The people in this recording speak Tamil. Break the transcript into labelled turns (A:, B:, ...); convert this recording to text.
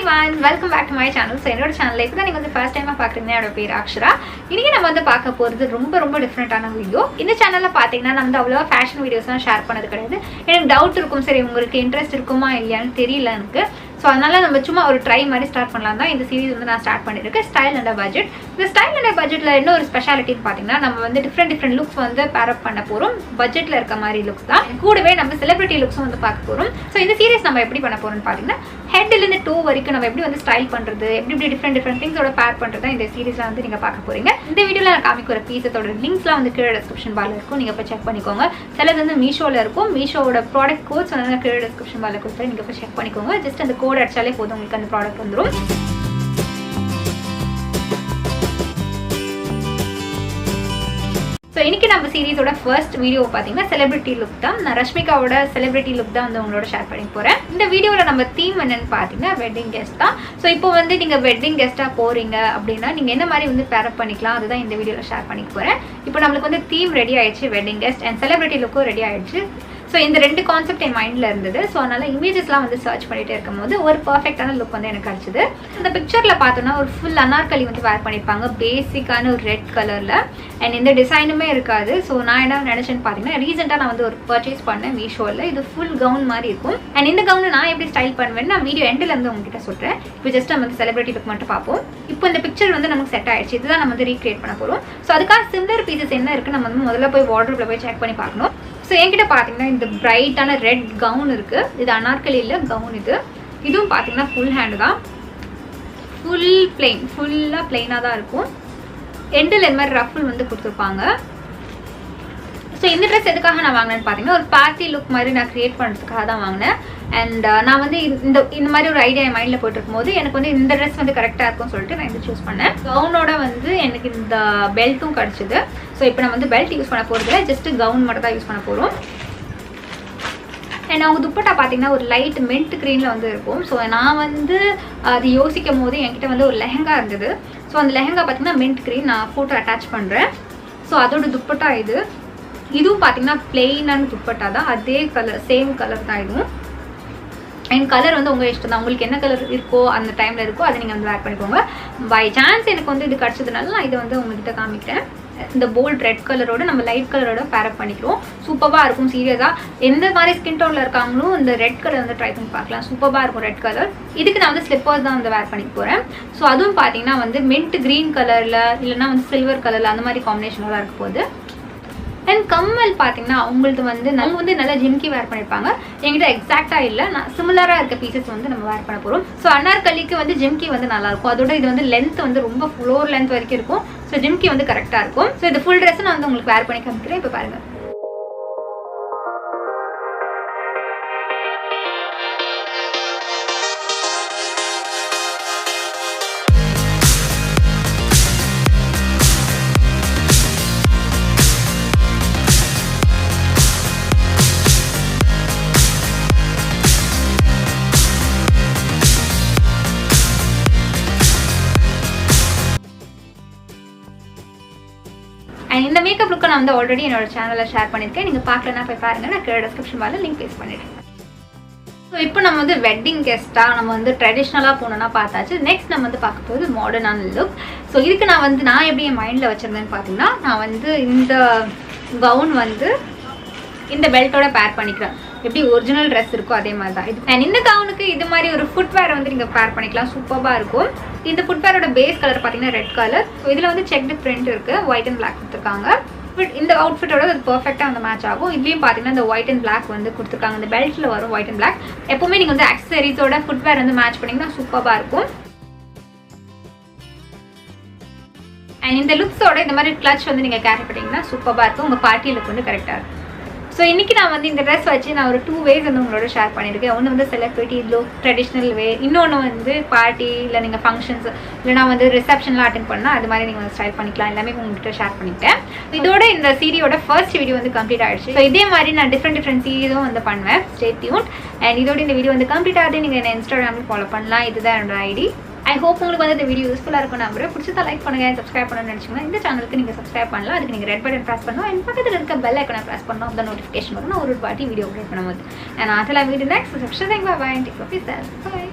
A: everyone, welcome back to my channel. So என்னோட சேனல்ல இப்போ நீங்க வந்து ஃபர்ஸ்ட் டைமா பார்க்கறீங்க. என்னோட பேர் அக்ஷரா. இன்னைக்கு நம்ம வந்து பார்க்க போறது ரொம்ப டிஃபரண்டான வீடியோ. இந்த சேனல்ல பாத்தீங்கன்னா நான் வந்து அவ்வளவா ஃபேஷன் வீடியோஸ்லாம் ஷேர் பண்ணது கிடையாது. எனக்கு டவுட் இருக்கும், சரி உங்களுக்கு இன்ட்ரெஸ்ட் இருக்குமா இல்லையான்னு தெரியல எனக்கு. ஸோ அதனால நம்ம சும்மா ஒரு ட்ரை மாதிரி ஸ்டார்ட் பண்ணலாம் தான் இந்த சீரிஸ் வந்து நான் ஸ்டார்ட் பண்ணியிருக்கேன். Style and budget. இந்த ஸ்டைல் அண்ட் பட்ஜெட்டில் என்ன ஒரு ஸ்பெஷாலிட்டின்னு பார்த்தீங்கன்னா நம்ம வந்து டிஃப்ரெண்ட் லுக்ஸ் வந்து பேரப் பண்ண போகிறோம். பட்ஜெட்டில் இருக்க மாதிரி லுக்ஸ் தான். கூடவே நம்ம செலிபிரிட்டி லுக்ஸும் வந்து பார்க்க போகிறோம். ஸோ இந்த சீரிஸ் நம்ம எப்படி பண்ண போகிறோம்னு பார்த்தீங்கன்னா ஹெட்லேருந்து டூ வரைக்கும் நம்ம எப்படி வந்து ஸ்டைல் பண்ணுறது, எப்படி டிஃப்ரெண்ட் திங்ஸோட பேர் பண்ணுறது தான் இந்த சீரிஸில் வந்து நீங்கள் பார்க்க போகிறீங்க. இந்த வீடியோவில் நான் காமிக்கிற பீஸத்தோட லிங்க்ஸ்லாம் வந்து கீழே டிஸ்கிரிப்ஷன் பாரில் இருக்கும். நீங்கள் இப்போ செக் பண்ணிக்கோங்க. சிலது வந்து மீஷோவில் இருக்கும். மீஷோட ப்ராடக்ட் கோட்ஸ் வந்து கீழே டிஸ்கிரிப்ஷன் பாரில் கொடுத்து நீங்கள் இப்போ செக் பண்ணிக்கோங்க. ஜஸ்ட் அந்த கோட் அடிச்சாலே போதும், உங்களுக்கு அந்த ப்ராடக்ட் வந்துடும். ஸோ இன்னைக்கு நம்ம சீரிஸோட ஃபர்ஸ்ட் வீடியோ பார்த்தீங்கன்னா செலிபிரிட்டி லுக் தான். நான் ரஷ்மிகாவோட செலிபிரிட்டி லுக் தான் வந்து உங்களோட ஷேர் பண்ணி போகிறேன். இந்த வீடியோவில் நம்ம தீம் என்னன்னு பார்த்தீங்கன்னா வெட்டிங் கெஸ்ட் தான். ஸோ இப்போ வந்து நீங்கள் வெட்டிங் கெஸ்ட்டாக போகிறீங்க அப்படின்னா நீங்கள் என்ன மாதிரி வந்து பேரப் பண்ணிக்கலாம் அதுதான் இந்த வீடியோவில் ஷேர் பண்ணிக்க போகிறேன். இப்போ நம்மளுக்கு வந்து தீம் ரெடி ஆயிடுச்சு, வெட்டிங் கெஸ்ட் அண்ட் செலிபிரிட்டி லுக்கும் ரெடி ஆயிடுச்சு. ஸோ இந்த ரெண்டு கான்செப்ட் என் மைண்டில் இருந்தது. ஸோ அதனால் இமேஜஸ்லாம் வந்து சர்ச் பண்ணிகிட்டே இருக்கும்போது ஒரு பர்ஃபெக்டான லுக் வந்து எனக்கு கிடச்சிது. இந்த பிக்சரில் பார்த்தோன்னா ஒரு ஃபுல் அனார்கலி வந்து வேர் பண்ணியிருப்பாங்க, பேசிக்கான ஒரு ரெட் கலரில். அண்ட் இந்த டிசைனுமே இருக்காது. ஸோ நான் என்ன நினச்சேன்னு பார்த்தீங்கன்னா ரீசெண்டாக நான் வந்து ஒரு பர்ச்சேஸ் பண்ணேன் மீஷோவில். இது ஃபுல் கவுன் மாதிரி இருக்கும். அண்ட் இந்த கவுனை நான் எப்படி ஸ்டைல் பண்ணுவேன்னு நான் வீடியோ எண்டிலேருந்து உங்ககிட்ட சொல்கிறேன். இப்போ ஜஸ்ட் நம்ம வந்து செலிபிரிட்டி லுக் மட்டும் பார்ப்போம். இப்போ இந்த பிக்சர் வந்து நமக்கு செட் ஆயிடுச்சு. இதுதான் நம்ம வந்து ரீக்ரியேட் பண்ண போகிறோம். ஸோ அதுக்காக சிமிலர் பீசஸ் என்ன இருக்குது நம்ம வந்து முதல்ல போய் வார்ட்ரோப்ல போய் செக் பண்ணி பார்க்கணும். ஸோ என்கிட்ட பார்த்தீங்கன்னா இந்த பிரைட்டான ரெட் கவுன் இருக்குது. இது அனார்கலியில் கவுன். இதுவும் பார்த்தீங்கன்னா ஃபுல் ஹேண்டு தான். ஃபுல்லாக பிளெயினாக தான் இருக்கும். எண்டில் இந்த மாதிரி ரஃபிள் வந்து கொடுத்துருப்பாங்க. ஸோ இந்த ட்ரெஸ் எதுக்காக நான் வாங்கினேன்னு பார்த்தீங்கன்னா ஒரு பார்ட்டி லுக் மாதிரி நான் க்ரியேட் பண்ணுறதுக்காக தான் வாங்கினேன். அண்ட் நான் வந்து இந்த மாதிரி ஒரு ஐடியா என் மைண்டில் போயிட்டு இருக்கும்போது எனக்கு வந்து இந்த ட்ரெஸ் வந்து கரெக்டாக இருக்கும்னு சொல்லிட்டு நான் இந்த சூஸ் பண்ணேன். கவுனோட வந்து எனக்கு இந்த பெல்ட்டும் கிடச்சிது. ஸோ இப்போ நம்ம வந்து பெல்ட் யூஸ் பண்ண போகிறதுல ஜஸ்ட்டு கவுன் மட்டும் தான் யூஸ் பண்ண போகிறோம். அண்ட் அவங்க துப்பட்டா பார்த்தீங்கன்னா ஒரு லைட் மின்ட் க்ரீனில் வந்து இருக்கும். ஸோ நான் வந்து அது யோசிக்கும் போது என்கிட்ட வந்து ஒரு லெஹங்கா இருந்தது. ஸோ அந்த லெஹங்கா பார்த்தீங்கன்னா மின்ட் க்ரீன். நான் ஃபோட்டோ அட்டாச் பண்ணுறேன். ஸோ அதோட துப்பட்டா இதுவும் பார்த்தீங்கன்னா பிளெயினான துப்பட்டா தான். அதே கலர், சேம் கலர் தான் இதுவும். அண்ட் கலர் வந்து உங்கள் இஷ்டம் தான். உங்களுக்கு என்ன கலர் இருக்கோ அந்த டைமில் இருக்கோ அதை நீங்கள் வந்து வேர் பண்ணிக்கோங்க. பை சான்ஸ் எனக்கு வந்து இது கிடச்சதுனால நான் இதை வந்து உங்கள்கிட்ட காமிக்கிறேன். இந்த போல்ட் ரெட் கலரோட நம்ம லைட் கலரோட பேரப் பண்ணிக்கிறோம். சூப்பராக இருக்கும். சீரியஸாக எந்த மாதிரி ஸ்கின் டோனில் இருக்காங்களோ இந்த ரெட் கலர் வந்து ட்ரை பண்ணி பார்க்கலாம். சூப்பராக இருக்கும் ரெட் கலர். இதுக்கு நான் வந்து ஸ்லிப்பர்ஸ் தான் வந்து வேர் பண்ணிக்க போகிறேன். ஸோ அதுவும் பார்த்தீங்கன்னா வந்து மின்ட் க்ரீன் கலரில் இல்லைனா வந்து சில்வர் கலரில் அந்த மாதிரி காம்பினேஷனோட இருக்க போகுது. அண்ட் கம்மல் பார்த்தீங்கன்னா அவங்களுக்கு வந்து நம்ம வந்து நல்லா ஜிம்கி வேர் பண்ணியிருப்பாங்க. என்கிட்ட எக்ஸாக்டாக இல்லை, நான் சிமிலராக இருக்க பீசஸ் வந்து நம்ம வேர் பண்ண போகிறோம். ஸோ அனார்கலிக்கு வந்து ஜிம்கி வந்து நல்லாயிருக்கும். அதோட இது வந்து லென்த் வந்து ரொம்ப ஃப்ளோர் லென்த் வரைக்கும் இருக்கும். ஸோ ஜிம்கி வந்து கரெக்டாக இருக்கும். ஸோ இது ஃபுல் ட்ரெஸ் நான் வந்து உங்களுக்கு வேர் பண்ணி காமிக்கிறேன். இப்போ பாருங்கள். அண்ட் இந்த மேக்கப் லுக்கை நான் வந்து ஆல்ரெடி என்னோட சேனலில் ஷேர் பண்ணியிருக்கேன். நீங்கள் பார்க்கலன்னா போய் பாருங்கள். நான் கீழே டிஸ்கிரிப்ஷன் பாரில் லிங்க் பேஸ்ட் பண்ணிடுறேன். ஸோ இப்போ நம்ம வந்து வெட்டிங் கெஸ்ட்டாக நம்ம வந்து ட்ரெடிஷ்னலாக போனோன்னா பார்த்தாச்சு. நெக்ஸ்ட் நம்ம வந்து பார்க்க போகிறது மாடர்னான லுக். ஸோ இதுக்கு நான் எப்படி என் மைண்டில் வச்சுருந்தேன்னு பார்த்தீங்கன்னா நான் வந்து இந்த கவுன் வந்து இந்த பெல்ட்டோட பேர் பண்ணிக்கிறேன். எப்படி ஒரிஜினல் ட்ரெஸ் இருக்கோ அதே மாதிரி தான் இது. அண்ட் இந்த கவுனுக்கு இது மாதிரி ஒரு ஃபுட்வேர் வந்து நீங்கள் பேர் பண்ணிக்கலாம். சூப்பராக இருக்கும். இந்த ஃபுட்வேரோட பேஸ் கலர் பார்த்தீங்கன்னா ரெட் கலர். ஸோ இதில் வந்து செக்டு பிரிண்ட் இருக்குது, ஒயிட் அண்ட் பிளாக் கொடுத்துருக்காங்க. பட் இந்த அவுட்ஃபிட்டோட அது பர்ஃபெக்டாக வந்து மேட்ச் ஆகும். இதுலேயும் பார்த்தீங்கன்னா இந்த ஒயிட் அண்ட் பிளாக் வந்து கொடுத்துருக்காங்க. இந்த பெல்ட்டில் வரும் ஒயிட் அண்ட் பிளாக். எப்போவுமே நீங்கள் வந்து அக்சசரிஸோட ஃபுட்வேர் வந்து மேட்ச் பண்ணிங்கன்னா சூப்பராக இருக்கும். அண்ட் இந்த லுக்ஸோட இந்த மாதிரி கிளச் வந்து நீங்கள் கேரி பண்ணிங்கன்னா சூப்பராக இருக்கும். உங்கள் பார்ட்டி லுக் வந்து கரெக்டாக இருக்கும். ஸோ இன்றைக்கி நான் வந்து இந்த ட்ரெஸ் வச்சு நான் ஒரு 2 ways வந்து உங்களோட ஷேர் பண்ணியிருக்கேன். ஒன்று வந்து செலிபிரிட்டி லுக், ட்ரெடிஷ்னல் வே. இன்னொன்று வந்து பார்ட்டி இல்லை நீங்கள் ஃபங்க்ஷன்ஸ் இல்லைனா வந்து ரிசப்ஷன்லாம் அட்டென்ட் பண்ணால் அது மாதிரி நீங்கள் வந்து ஸ்டைல் பண்ணிக்கலாம். எல்லாமே உங்கள்கிட்ட ஷேர் பண்ணிட்டேன். இதோட இந்த சீரியோட ஃபர்ஸ்ட் வீடியோ வந்து கம்ப்ளீட் ஆகிடுச்சு. ஸோ இதே மாதிரி நான் டிஃப்ரெண்ட் சீரிஸும் வந்து பண்ணுவேன். Stay tuned. அண்ட் இதோட இந்த வீடியோ வந்து கம்ப்ளீட் ஆகுது. நீங்கள் என்ன இன்ஸ்டாகிராமில் ஃபாலோ பண்ணலாம். இதுதான் என்னோட ஐடி. I hope உங்களுக்கு வந்து இந்த வீடியோ யூஸ்ஃபுல்லாக இருக்கும். நம்புறேன். பிடிச்சதா லைக் பண்ணுங்க, சப்ஸ்கிரைப் பண்ணணும்னு நினைச்சீங்கன்னா இந்த சேனலுக்கு நீங்கள் சப்ஸ்கிரைப் பண்ணலாம். அதுக்கு நீங்கள் ரெட் பட்டன் ப்ரெஸ் பண்ணணும். அண்ட் பக்கத்தில் இருக்க பெல் ஐக்கனை ப்ரெஸ் பண்ணணும். அந்த நோட்டிஃபிகேஷன் வரும். நான் ஒரு வாட்டி வீடியோ அப்லோட் பண்ணும்போது. நான் அதில் video next subscribe. Bye bye. Take care. By.